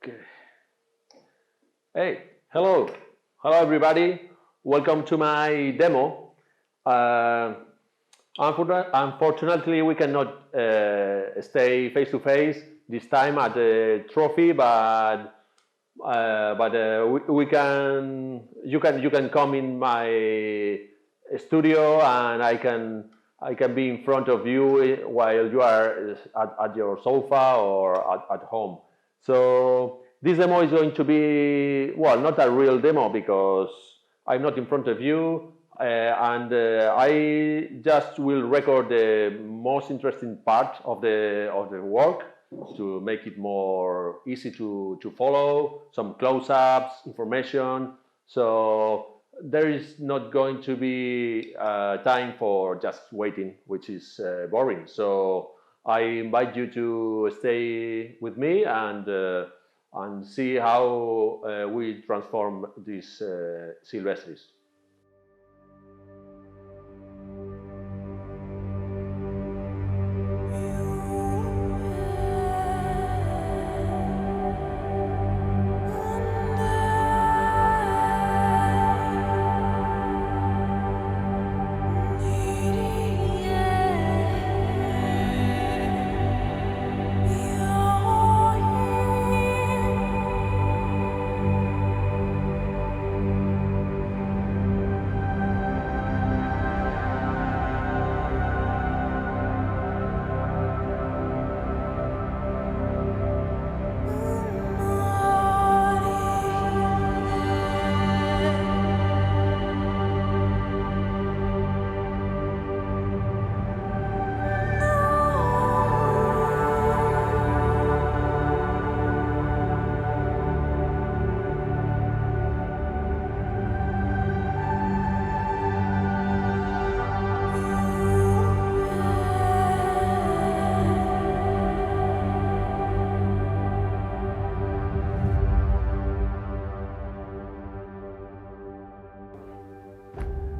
Okay. Hey, hello. Hello, everybody. Welcome to my demo. Unfortunately, we cannot stay face to face this time at the trophy, but we can. You can come in my studio, and I can be in front of you while you are at your sofa or at home. So this demo is going to be, well, not a real demo because I'm not in front of you, and I just will record the most interesting part of the work to make it more easy to follow, some close-ups, information. So there is not going to be time for just waiting, which is boring. So I invite you to stay with me and see how we transform these Silvestris.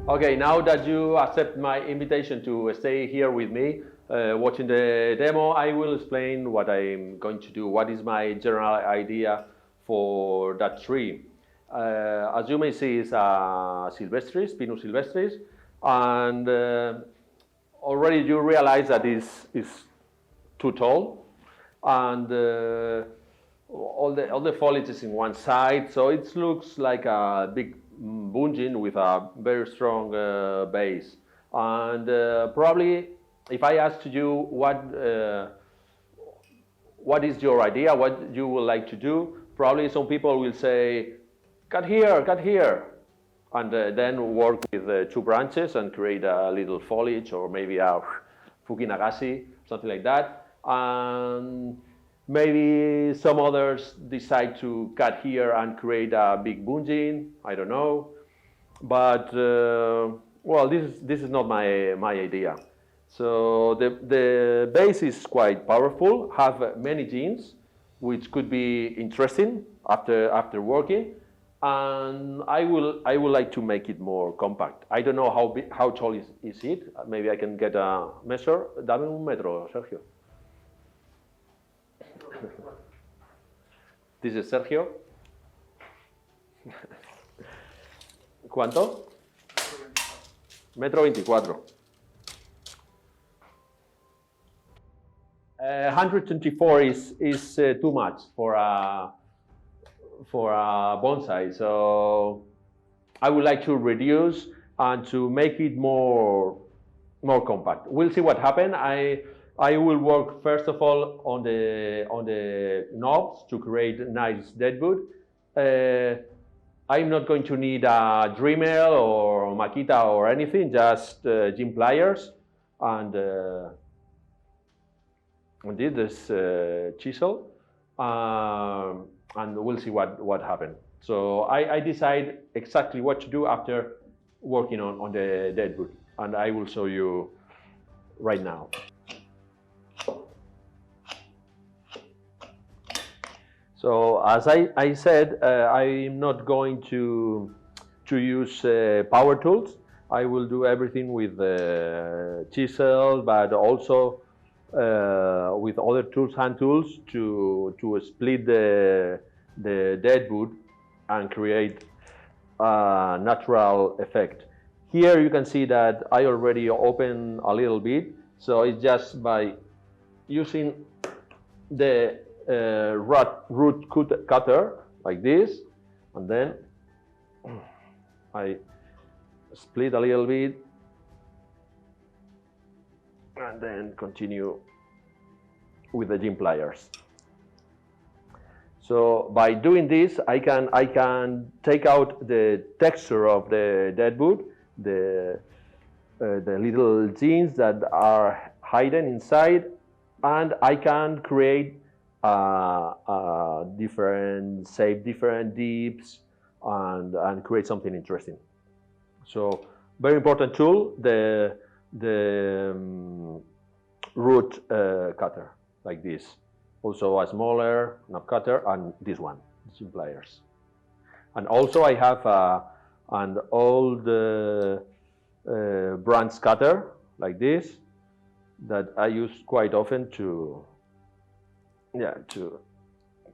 Okay, now that you accept my invitation to stay here with me, watching the demo, I will explain what I'm going to do, what is my general idea for that tree. As you may see, it's a Silvestris, Pinus Silvestris, and already you realize that it's too tall, and all the foliage is in one side, so it looks like a big bungee with a very strong base. And probably, if I asked you what is your idea, what you would like to do, probably some people will say, cut here, and then work with 2 branches and create a little foliage, or maybe a fukinagasi, something like that. And maybe some others decide to cut here and create a big bungee. I don't know, but well, this is not my idea. So the base is quite powerful, have many genes, which could be interesting after working, and I would like to make it more compact. I don't know how tall is it. Maybe I can get a measure. Dame un metro, Sergio. This is Sergio. ¿Cuánto? 1,24 m. 124 is too much for a bonsai. So I would like to reduce and to make it more compact. We'll see what happens. I will work first of all on the knobs to create nice deadwood. I'm not going to need a Dremel or Makita or anything, just gym pliers and this chisel, and we'll see what happens. So I decide exactly what to do after working on the deadwood, and I will show you right now. So as I said, I'm not going to use power tools. I will do everything with chisel, but also with other tools, hand tools, to split the the dead wood and create a natural effect. Here you can see that I already opened a little bit, so it's just by using the root cutter like this, and then I split a little bit and then continue with the gym pliers. So by doing this, I can take out the texture of the dead wood, the little genes that are hidden inside, and I can create different shape, different dips, and create something interesting. So very important tool, the root cutter like this. Also a smaller knob cutter and this one, gym pliers. And also I have an old branch cutter like this that I use quite often to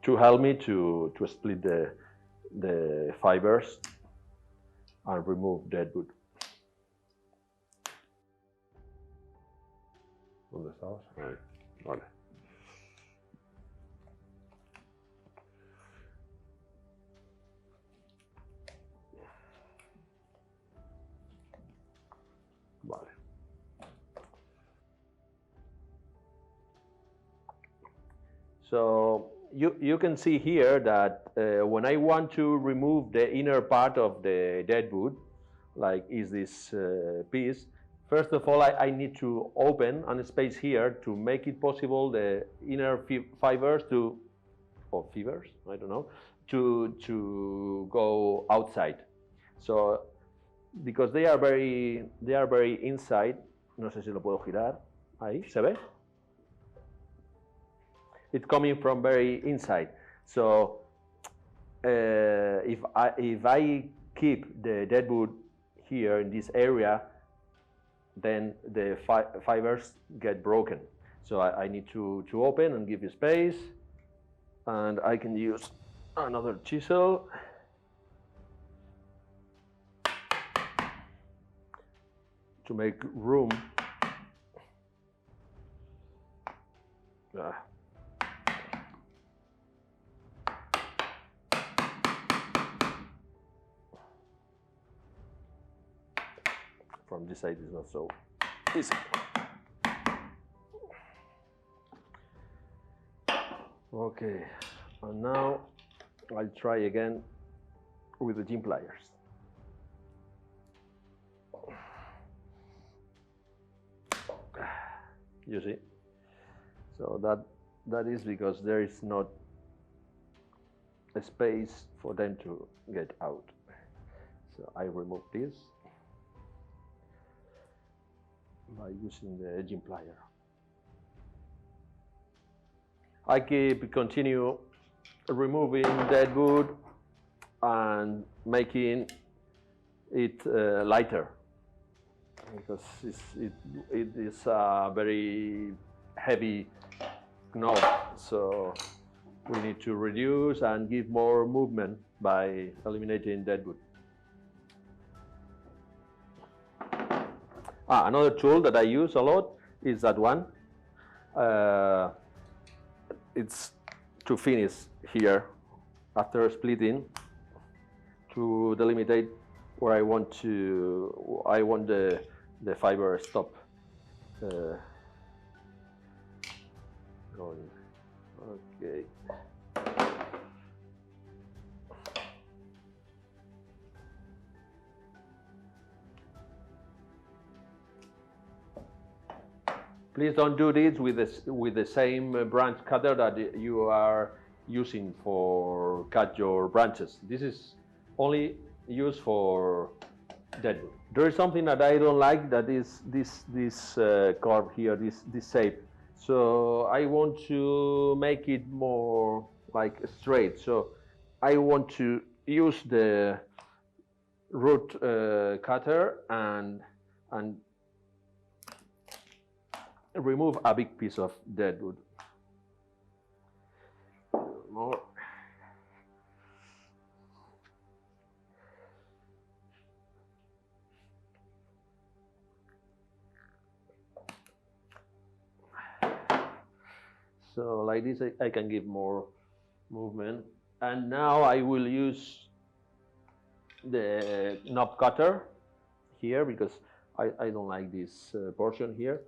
help me to split the fibers and remove dead wood. ¿Dónde estabas? Ahí. Vale. Vale. So you can see here that when I want to remove the inner part of the dead wood, like is this piece, first of all I need to open a space here to make it possible the inner fibers to, or fibers, I don't know, to go outside. So because they are very inside, no sé si lo puedo girar, ahí, ¿se ve? It's coming from very inside. So if I keep the dead wood here in this area, then the fibers get broken. So I need to open and give you space, and I can use another chisel to make room. From this side is not so easy. Okay, and now I'll try again with the gym pliers. You see? So that is because there is not a space for them to get out. So I remove this by using the gym plier. I continue removing dead wood and making it lighter, because it is a very heavy knob, so we need to reduce and give more movement by eliminating dead wood. Another tool that I use a lot is that one. It's to finish here after splitting, to delimitate where I want the fiber stop going. Okay. Please don't do this with the same branch cutter that you are using for cut your branches. This is only used for dead wood. There is something that I don't like, that is this curve here, this shape. So I want to make it more like straight. So I want to use the root cutter and remove a big piece of dead wood. More. So like this, I can give more movement. And now I will use the knob cutter here because I don't like this portion here.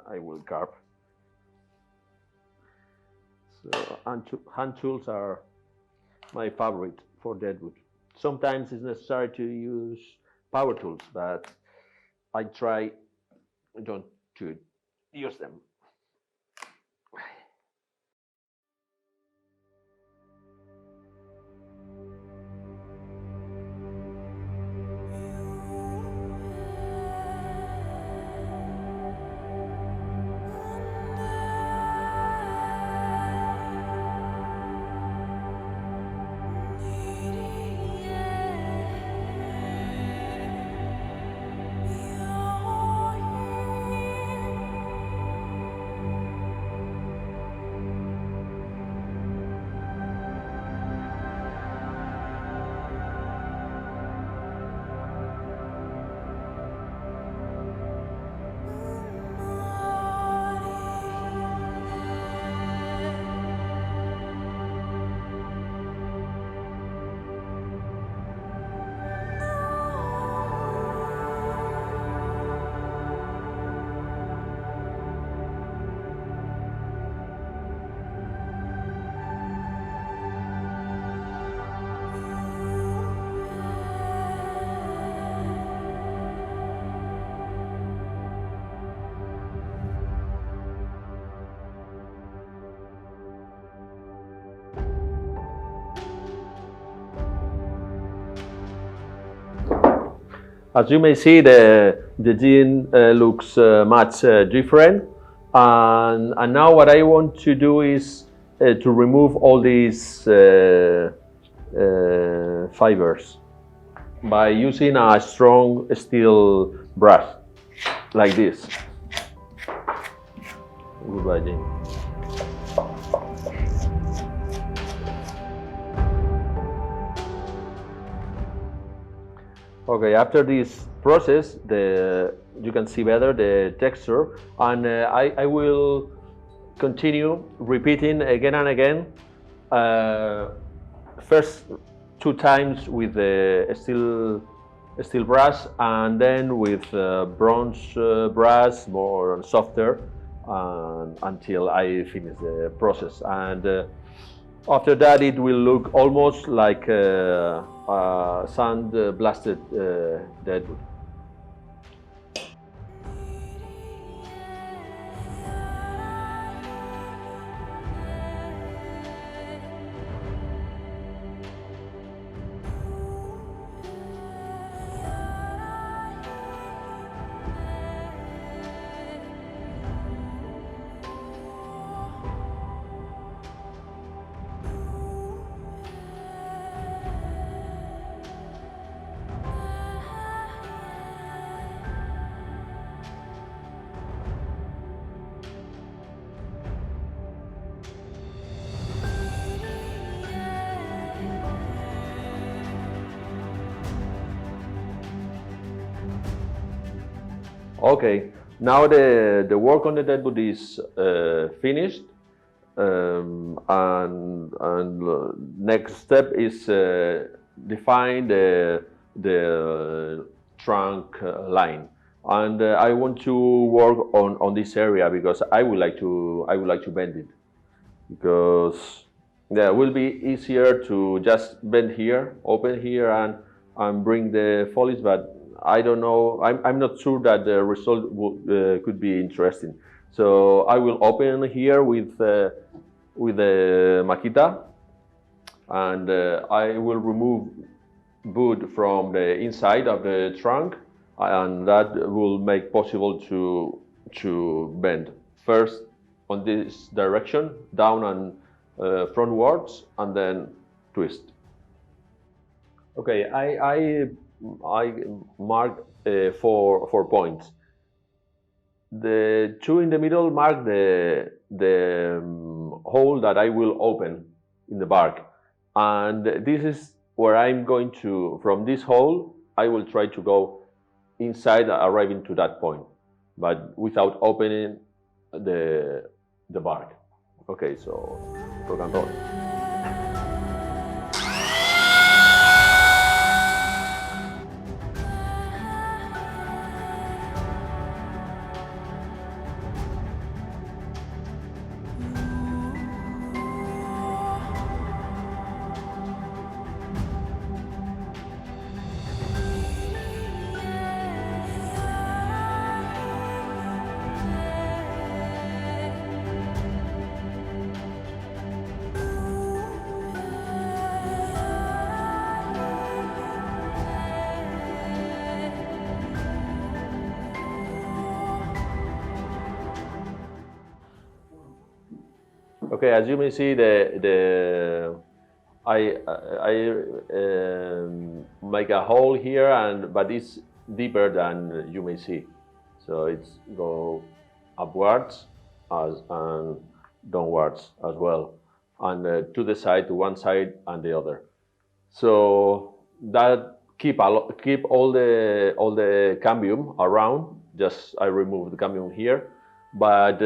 I will carve. So hand tools are my favorite for deadwood. Sometimes it's necessary to use power tools, but I try don't to use them. As you may see, the gene looks much different. And now what I want to do is to remove all these fibers by using a strong steel brush like this. Goodbye, Jane. Okay, after this process, you can see better the texture, and I will continue repeating again and again. First 2 times with the steel brush, and then with bronze brush, more softer, until I finish the process. And after that, it will look almost like sand blasted deadwood. Okay, now the work on the deadwood is finished, and next step is define the trunk line, and I want to work on this area because I would like to bend it, because yeah, it will be easier to just bend here, open here, and bring the foliage, but I don't know. I'm not sure that the result could be interesting. So I will open here with the Makita, and I will remove wood from the inside of the trunk, and that will make possible to bend first on this direction, down and frontwards, and then twist. Okay, I mark 4 points. The 2 in the middle mark the hole that I will open in the bark, and this is where I'm going to, from this hole, I will try to go inside, arriving to that point, but without opening the bark. Okay, so rock and roll. Okay, as you may see, I make a hole here, but it's deeper than you may see, so it's go upwards and downwards as well, and to the side, to one side and the other. So that keep all the cambium around. Just I remove the cambium here, but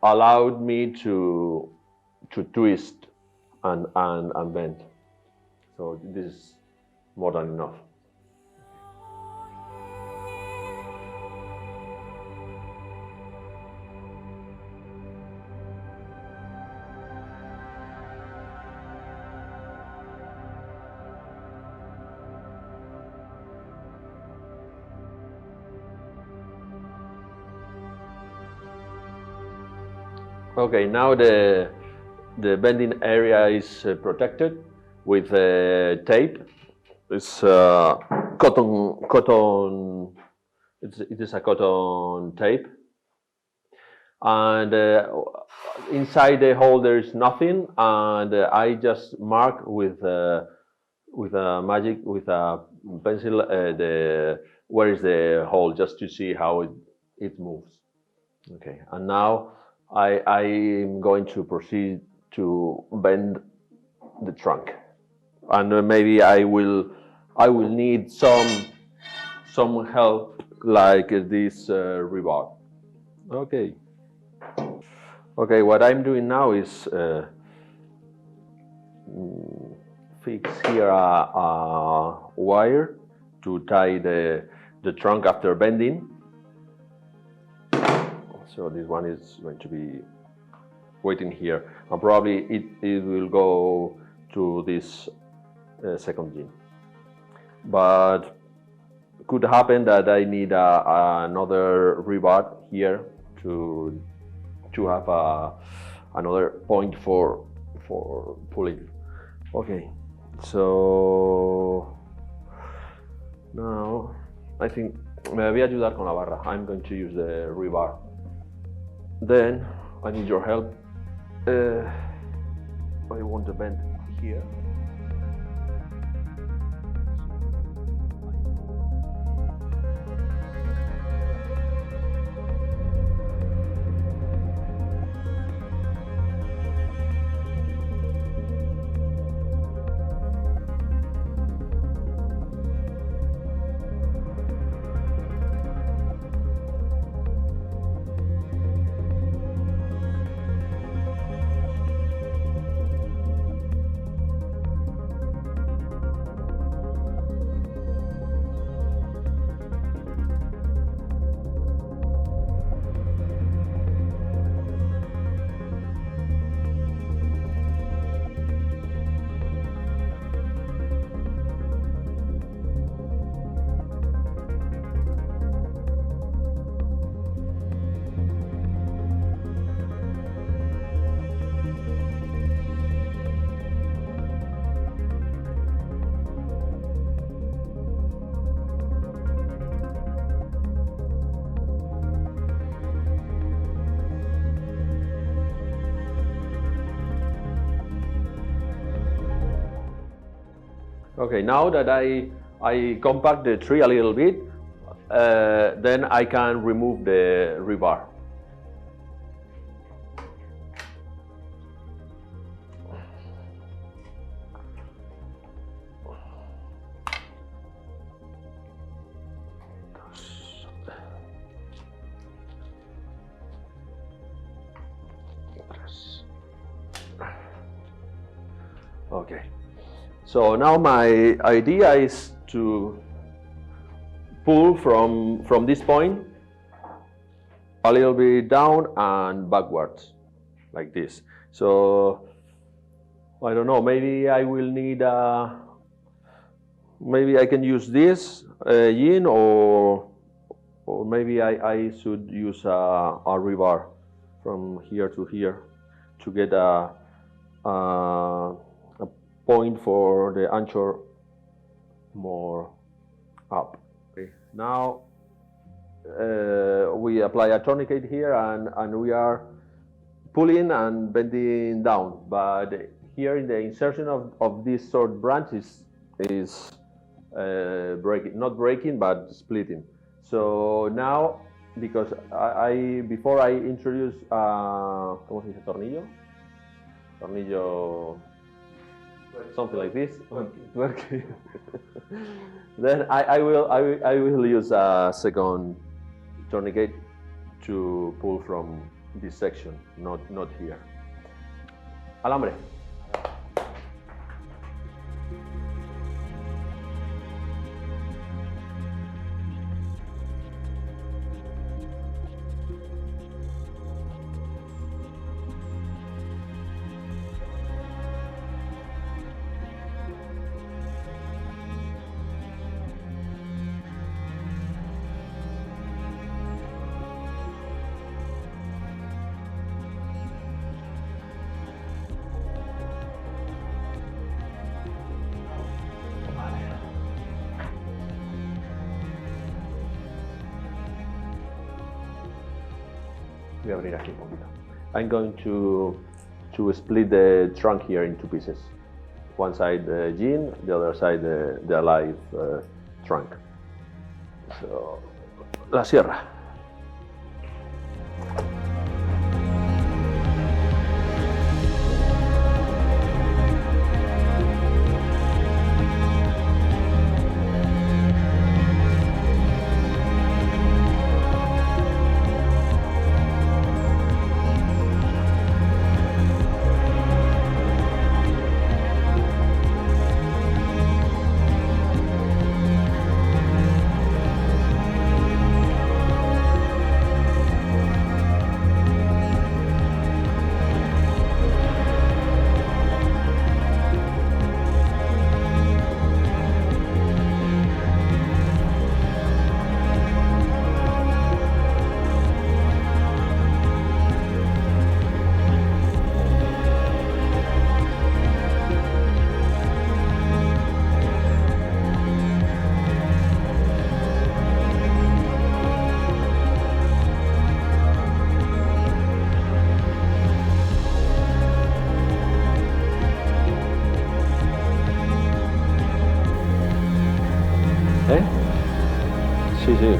allowed me to twist and bend. So this is more than enough. Okay, now the bending area is protected with tape. It's cotton. It is a cotton tape, and inside the hole there is nothing, and I just mark with a pencil where is the hole, just to see how it moves. Okay, and now I'm going to proceed to bend the trunk, and maybe I will need some help like this rebar. Okay. Okay, what I'm doing now is fix here a wire to tie the trunk after bending. So this one is going to be waiting here, and probably it will go to this second gin. But could happen that I need another rebar here to have another point for pulling. Okay, so now I think me voy a ayudar con la barra. I'm going to use the rebar. Then I need your help. I want to bend here. Okay, now that I compact the tree a little bit, then I can remove the rebar. Okay. So now my idea is to pull from this point a little bit down and backwards, like this. So I don't know, maybe I will need maybe I can use this yin, or maybe I should use a rebar from here to here to get a point for the anchor more up. Okay. Now we apply a tourniquet here, and we are pulling and bending down, but here in the insertion of this short branch is breaking, not breaking, but splitting. So now, because before I introduce ¿cómo se dice? Tornillo, something like this. Then I will use a second tourniquet to pull from this section, not here. Alambre. Voy a abrir aquí un poquito. I'm going to split the trunk here in two pieces. One side the jean, the other side the alive trunk. So, la sierra. Sí, sí.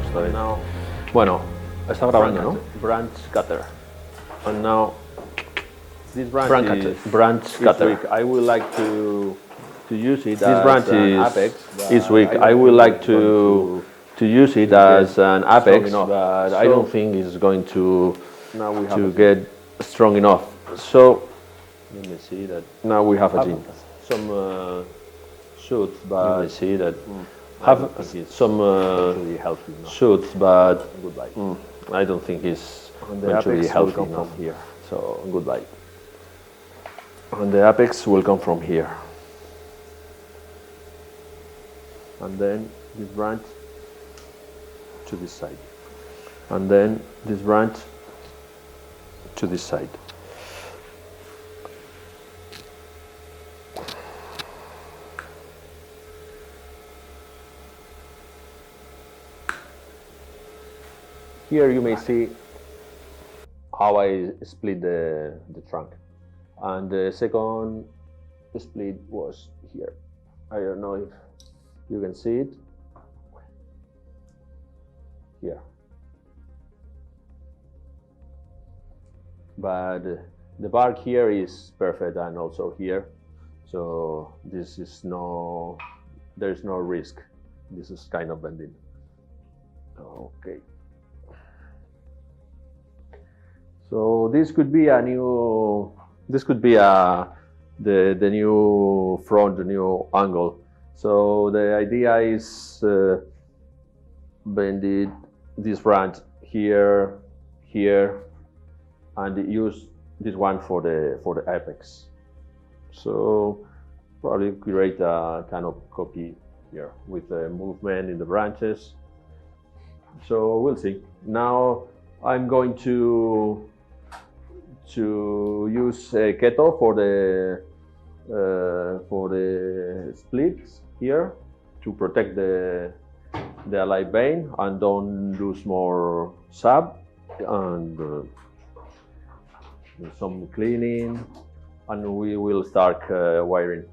Está bien. Now, bueno, está grabando, ¿no? Branch cutter. And now this branch cutter. Week, I would like to use it. This branch is weak. I would like to use it as an apex, but I don't think it's going to get strong enough. So let me see that. Now we have a gym. Some shoots, but you may see that have some shoots, but I don't think it's going to be healthy enough from here. So goodbye. And the apex will come from here, and then this branch to this side, and then this branch to this side. Here you may see how I split the trunk, and the second split was here. I don't know if you can see it here, but the bark here is perfect, and also here, so this is there's no risk. This is kind of bending. Okay. So this could be a the new front, the new angle. So the idea is bend this branch here, here, and use this one for the apex. So probably create a kind of copy here with the movement in the branches. So we'll see. Now I'm going to use Keto for the splits here to protect the alive vein and don't lose more sap, and some cleaning, and we will start wiring.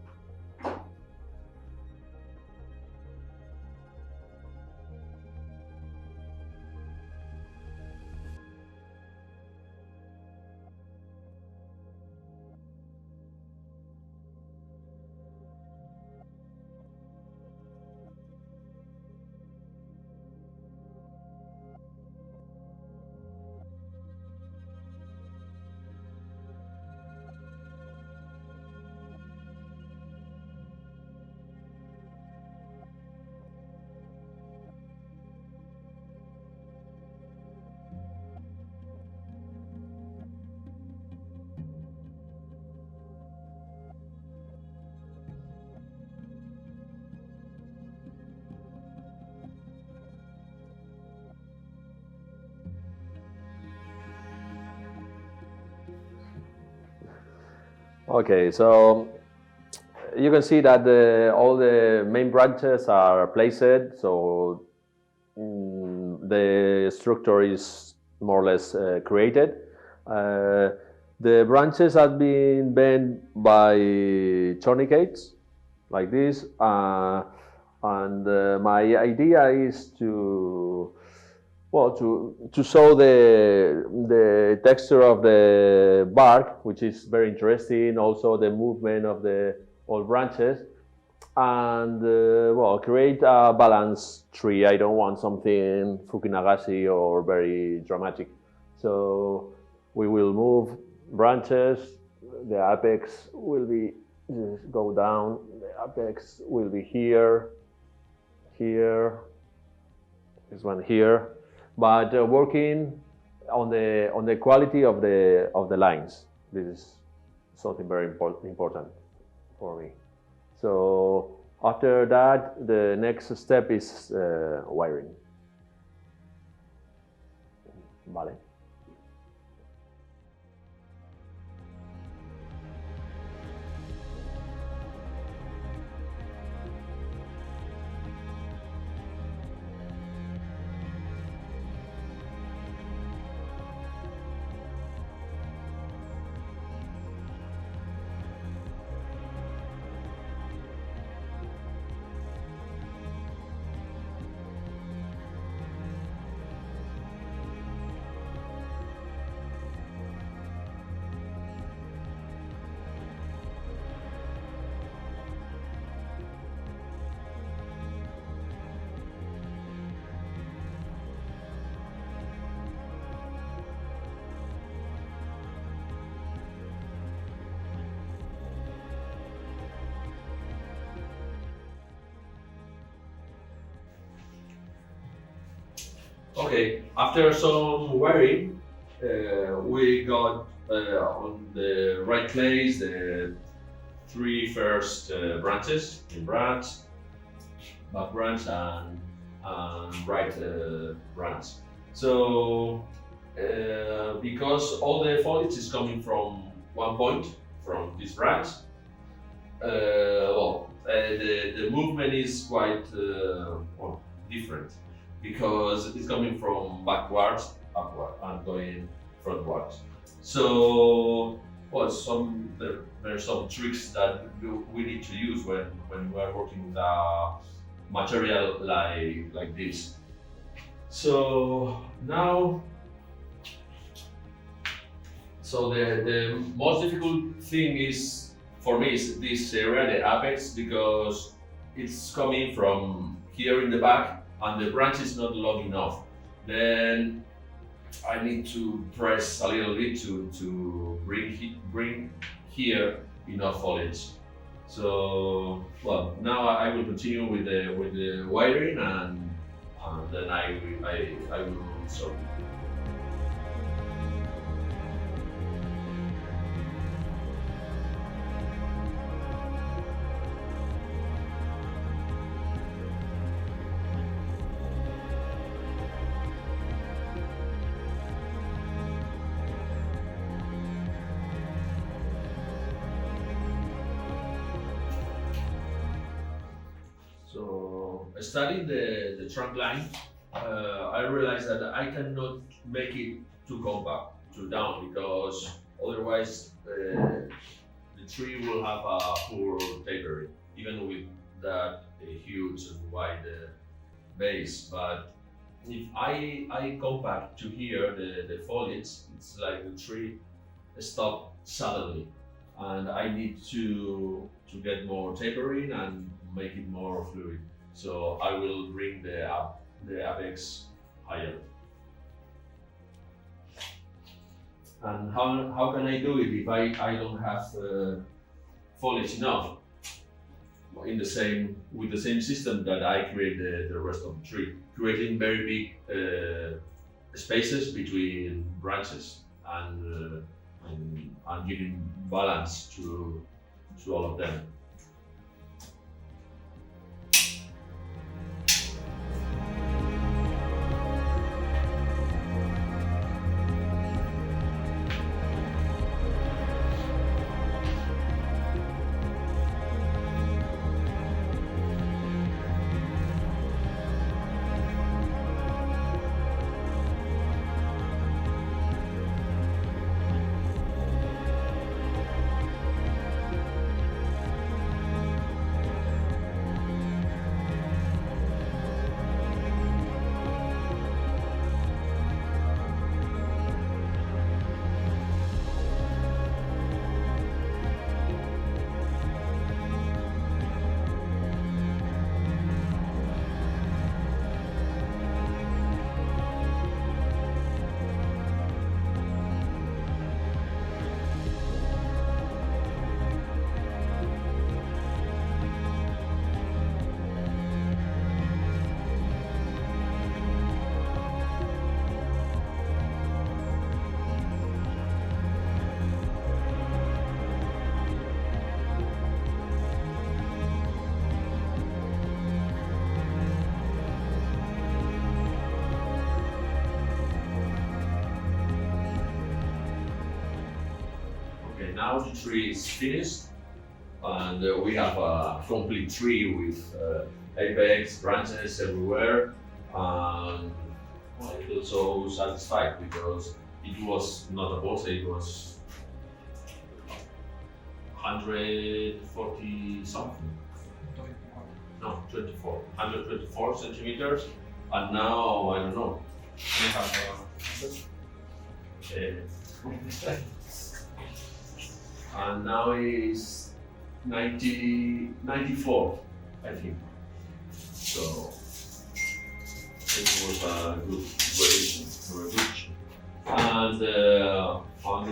Okay, so you can see that all the main branches are placed, so the structure is more or less created. The branches have been bent by tourniquets, like this, and my idea is to show the texture of the bark, which is very interesting. Also, the movement of the all branches, and create a balanced tree. I don't want something Fukinagashi or very dramatic. So we will move branches. The apex will be go down. The apex will be here, here. This one here. But working on the quality of the lines. This is something very important for me. So after that, the next step is wiring. Vale. Okay, after some wiring, we got on the right place the three first branches, in branch, back branch, and right branch. So because all the foliage is coming from one point, from this branch, the movement is quite different, because it's coming from backwards, upward, and going frontwards. So, there are some tricks that we need to use when we are working with a material like this. So now, the most difficult thing is for me is this area, the apex, because it's coming from here in the back, and the branch is not long enough. Then I need to press a little bit to bring here enough foliage. So, well, now I will continue with the wiring, and then I will sort. So, studying the trunk line, I realized that I cannot make it too compact, too down, because otherwise the tree will have a poor tapering, even with that huge and wide base. But if I compact to here the foliage, it's like the tree stop suddenly, and I need to get more tapering and make it more fluid. So I will bring the apex higher. And how can I do it if I don't have foliage enough in the same with the same system that I create the rest of the tree, creating very big spaces between branches and giving balance to all of them. Okay, now the tree is finished, and we have a complete tree with apex, branches everywhere, and I feel so satisfied because it was not a bonsai, it was 140 something. No, 124 centimeters, and now I don't know. And now is 94, I think. So it was a good variation for a beach. And the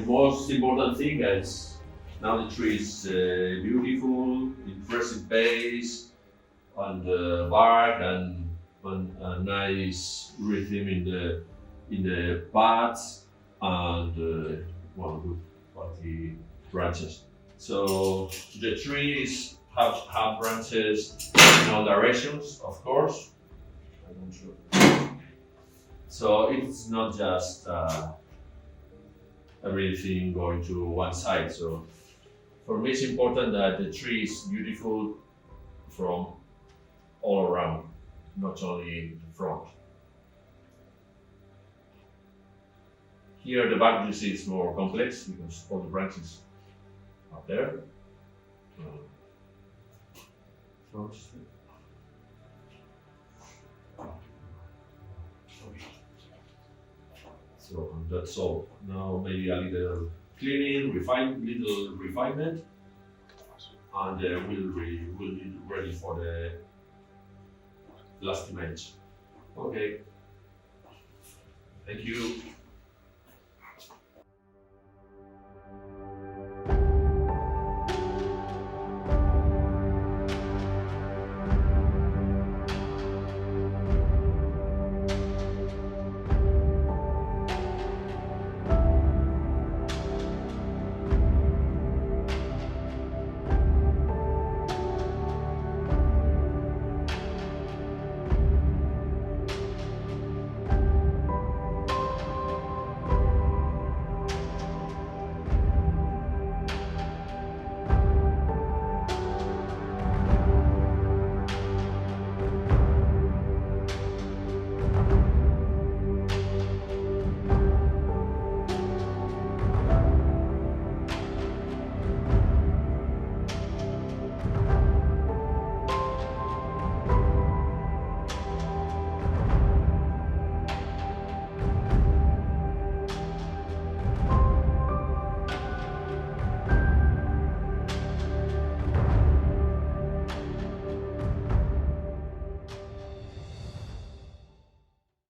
most important thing is now the tree is beautiful, impressive base, and bark, and a nice rhythm in the buds, and well, good quality branches. So the trees have branches in all directions, of course. So it's not just everything going to one side. So for me, it's important that the tree is beautiful from all around, not only the front. Here the back you see is more complex because all the branches up there. So that's all. Now maybe a little cleaning, little refinement, and we'll be ready for the last image. Okay. Thank you.